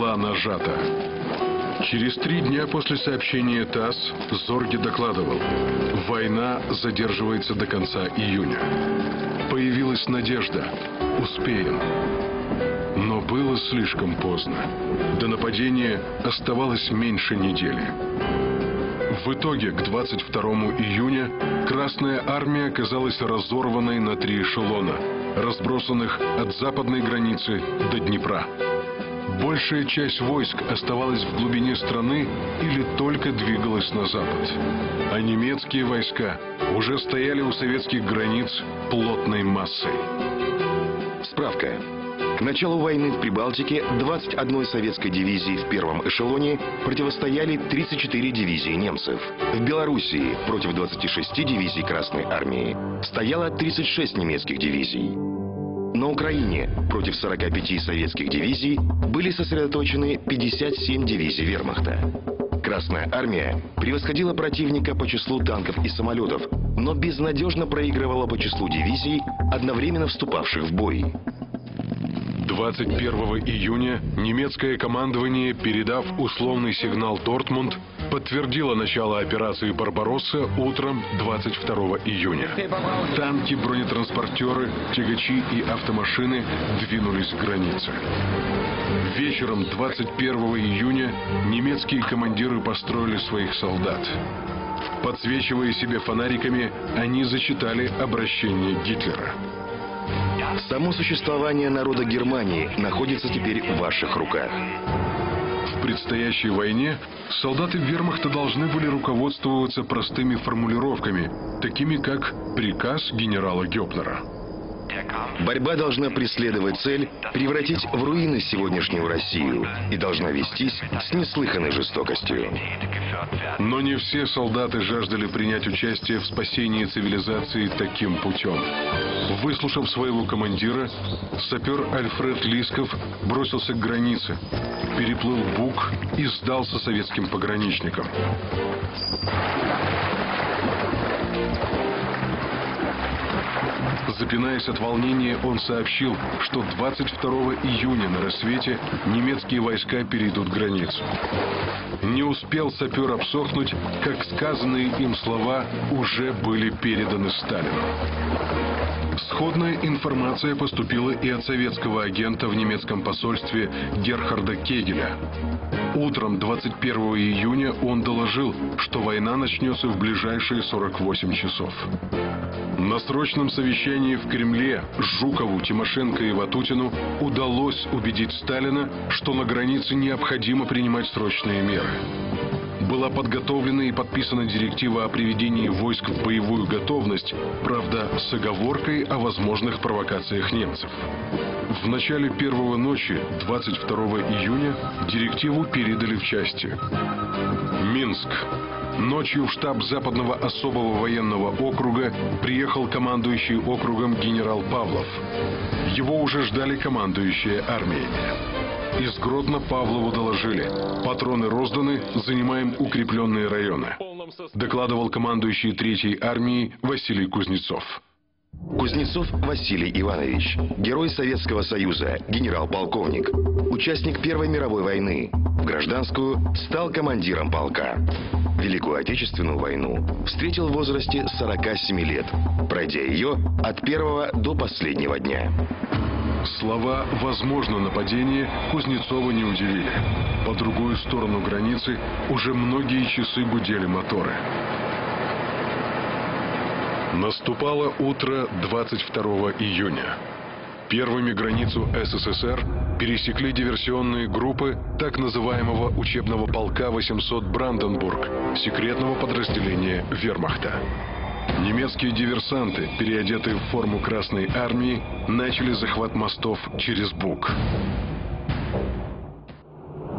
была нажата. Через 3 дня после сообщения ТАСС Зорге докладывал: война задерживается до конца июня. Появилась надежда. Успеем. Но было слишком поздно. До нападения оставалось меньше недели. В итоге к 22 июня Красная Армия оказалась разорванной на 3 эшелона, разбросанных от западной границы до Днепра. Большая часть войск оставалась в глубине страны или только двигалась на запад. А немецкие войска уже стояли у советских границ плотной массой. Справка. К началу войны в Прибалтике 21 советской дивизии в первом эшелоне противостояли 34 дивизии немцев. В Белоруссии против 26 дивизий Красной Армии стояло 36 немецких дивизий. На Украине против 45 советских дивизий были сосредоточены 57 дивизий вермахта. Красная Армия превосходила противника по числу танков и самолетов, но безнадежно проигрывала по числу дивизий, одновременно вступавших в бой. 21 июня немецкое командование, передав условный сигнал «Дортмунд», подтвердило начало операции «Барбаросса» утром 22 июня. Танки, бронетранспортеры, тягачи и автомашины двинулись к границе. Вечером 21 июня немецкие командиры построили своих солдат. Подсвечивая себе фонариками, они зачитали обращение Гитлера. Само существование народа Германии находится теперь в ваших руках. В предстоящей войне солдаты вермахта должны были руководствоваться простыми формулировками, такими как «приказ генерала Гёпнера». Борьба должна преследовать цель превратить в руины сегодняшнюю Россию и должна вестись с неслыханной жестокостью. Но не все солдаты жаждали принять участие в спасении цивилизации таким путем. Выслушав своего командира, сапер Альфред Лисков бросился к границе, переплыл Буг и сдался советским пограничникам. Запинаясь от волнения, он сообщил, что 22 июня на рассвете немецкие войска перейдут границу. Не успел сапер обсохнуть, как сказанные им слова уже были переданы Сталину. Сходная информация поступила и от советского агента в немецком посольстве Герхарда Кегеля. Утром 21 июня он доложил, что война начнется в ближайшие 48 часов. На срочном совещании в Кремле Жукову, Тимошенко и Ватутину удалось убедить Сталина, что на границе необходимо принимать срочные меры. Была подготовлена и подписана директива о приведении войск в боевую готовность, правда, с оговоркой о возможных провокациях немцев. В начале первой ночи, 22 июня, директиву передали в части. Минск. Ночью в штаб Западного особого военного округа приехал командующий округом генерал Павлов. Его уже ждали командующие армиями. Из Гродно Павлову доложили: патроны розданы, занимаем укрепленные районы. Докладывал командующий 3-й армией Василий Кузнецов. Кузнецов Василий Иванович, герой Советского Союза, генерал-полковник, участник Первой мировой войны. В гражданскую стал командиром полка. Великую Отечественную войну встретил в возрасте 47 лет, пройдя ее от первого до последнего дня. Слова «возможно нападение» Кузнецова не удивили. По другую сторону границы уже многие часы гудели моторы. Наступало утро 22 июня. Первыми границу СССР пересекли диверсионные группы так называемого учебного полка 800 Бранденбург, секретного подразделения вермахта. Немецкие диверсанты, переодетые в форму Красной Армии, начали захват мостов через Буг.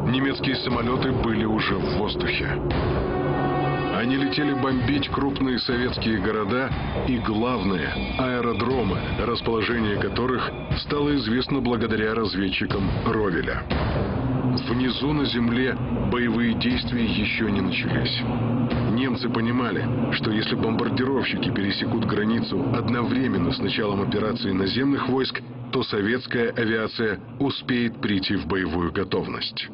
Немецкие самолеты были уже в воздухе. Они летели бомбить крупные советские города и, главное, аэродромы, расположение которых стало известно благодаря разведчикам Ровеля. Внизу на земле боевые действия еще не начались. Немцы понимали, что если бомбардировщики пересекут границу одновременно с началом операции наземных войск, то советская авиация успеет прийти в боевую готовность.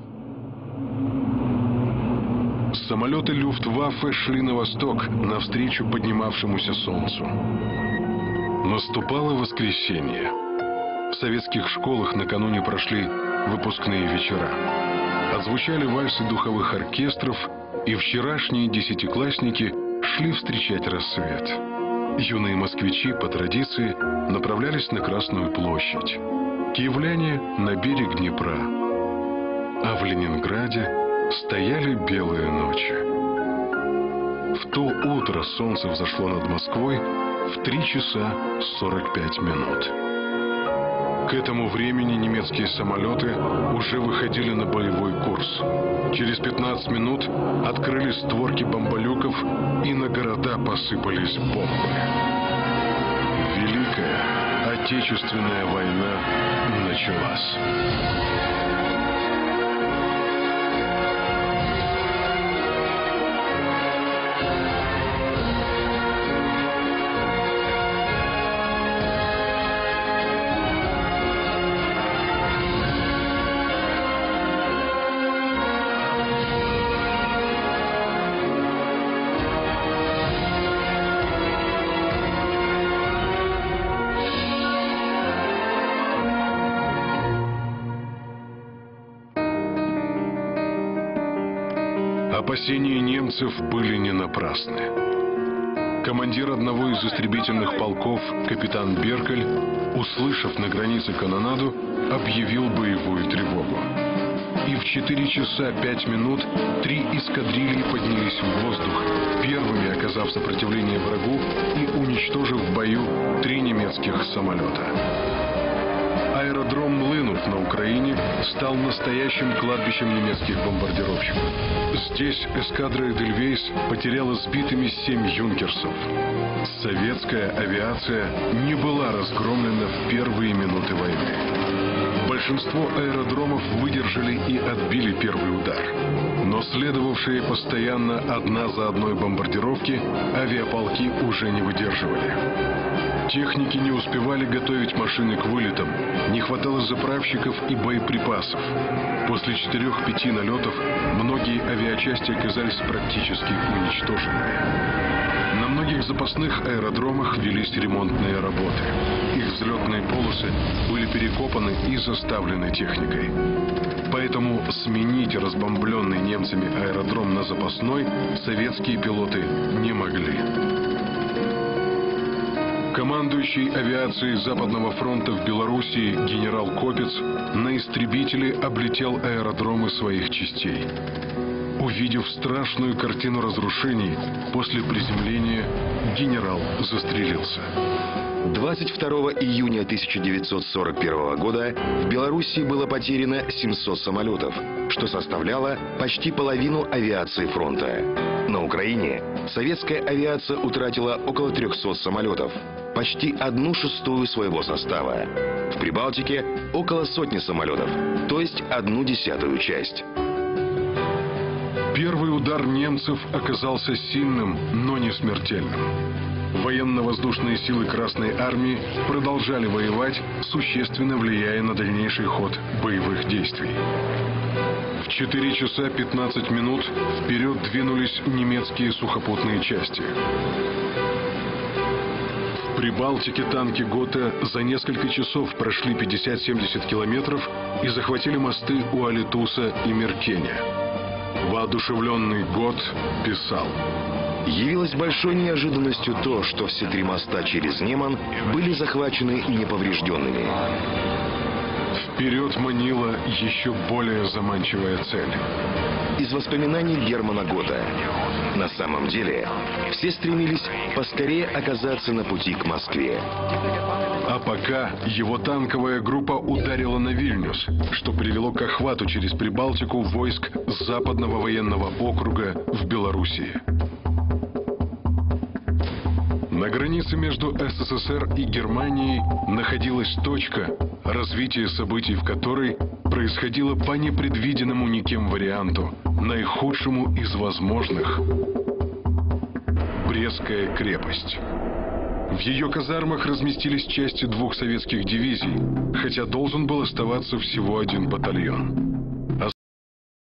Самолеты Люфтваффе шли на восток, навстречу поднимавшемуся солнцу. Наступало воскресенье. В советских школах накануне прошли выпускные вечера. Отзвучали вальсы духовых оркестров, и вчерашние десятиклассники шли встречать рассвет. Юные москвичи, по традиции, направлялись на Красную площадь. Киевляне — на берег Днепра. А в Ленинграде стояли белые ночи. В то утро солнце взошло над Москвой в 3 часа 45 минут. К этому времени немецкие самолеты уже выходили на боевой курс. Через 15 минут открылись створки бомболюков, и на города посыпались бомбы. Великая Отечественная война началась. Опасения немцев были не напрасны. Командир одного из истребительных полков, капитан Беркель, услышав на границе канонаду, объявил боевую тревогу. И в 4 часа 5 минут 3 эскадрильи поднялись в воздух, первыми оказав сопротивление врагу и уничтожив в бою 3 немецких самолета. Аэродром Млынов на Украине стал настоящим кладбищем немецких бомбардировщиков. Здесь эскадра Эдельвейс потеряла сбитыми 7 юнкерсов. Советская авиация не была разгромлена в первые минуты войны. Большинство аэродромов выдержали и отбили первый удар. Но следовавшие постоянно одна за одной бомбардировки авиаполки уже не выдерживали. Техники не успевали готовить машины к вылетам, не хватало заправщиков и боеприпасов. После 4-5 налетов многие авиачасти оказались практически уничтожены. На многих запасных аэродромах велись ремонтные работы. Их взлетные полосы были перекопаны и заставлены техникой. Поэтому сменить разбомбленный немцами аэродром на запасной советские пилоты не могли. Командующий авиацией Западного фронта в Белоруссии генерал Копец на истребителе облетел аэродромы своих частей. Увидев страшную картину разрушений, после приземления генерал застрелился. 22 июня 1941 года в Белоруссии было потеряно 700 самолетов, что составляло почти половину авиации фронта. На Украине советская авиация утратила около 300 самолетов, почти 1/6 своего состава. В Прибалтике около сотни самолетов, то есть 1/10 часть. Первый удар немцев оказался сильным, но не смертельным. Военно-воздушные силы Красной Армии продолжали воевать, существенно влияя на дальнейший ход боевых действий. В 4 часа 15 минут вперед двинулись немецкие сухопутные части. В Прибалтике танки Гота за несколько часов прошли 50-70 километров и захватили мосты у Алитуса и Меркеня. Воодушевленный Гот писал: Явилось большой неожиданностью то, что все 3 моста через Неман были захвачены неповрежденными. Вперед манила еще более заманчивая цель. Из воспоминаний Германа Гота. На самом деле, все стремились поскорее оказаться на пути к Москве. А пока его танковая группа ударила на Вильнюс, что привело к охвату через Прибалтику войск Западного военного округа в Белоруссии. На границе между СССР и Германией находилась точка, развитие событий в которой происходило по непредвиденному никем варианту, наихудшему из возможных — Брестская крепость. В ее казармах разместились части 2 советских дивизий, хотя должен был оставаться всего 1 батальон.